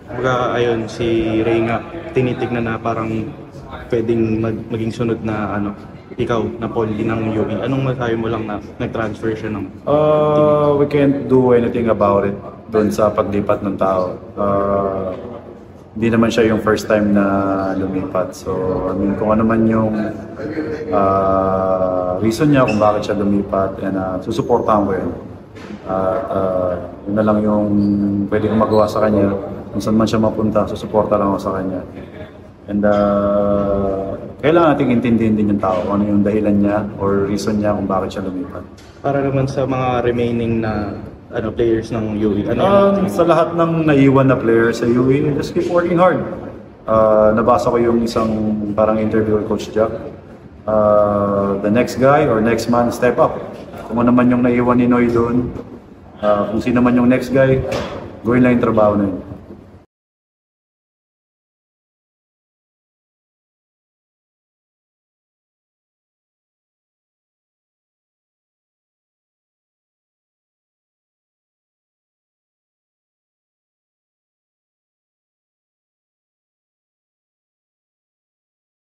Baga ayun, si Ray nga tinitignan na parang pwedeng maging sunod na ikaw na Pauli ng UE. Anong masabi mo lang na nag-transfer siya ng We can't do anything about it doon sa paglipat ng tao. Hindi naman siya yung first time na lumipat. So, I mean, kung ano man yung reason niya kung bakit siya lumipat, and susuportahan ko yun. Yun na lang yung pwede kong magawa sa kanya. Kung saan man siya mapunta, susuporta lang ako sa kanya. And kailangan nating intindihin din yung tao, kung ano yung dahilan niya or reason niya kung bakit siya lumipat. Para naman sa mga remaining na players ng UE. Sa lahat ng naiwan na players sa UE, just keep working hard. Nabasa ko yung isang parang interview with Coach Jack. The next guy or next man, step up. Kung ano man yung naiwan ni Noy doon, kung sino man yung next guy, gawin lang yung trabaho na yun.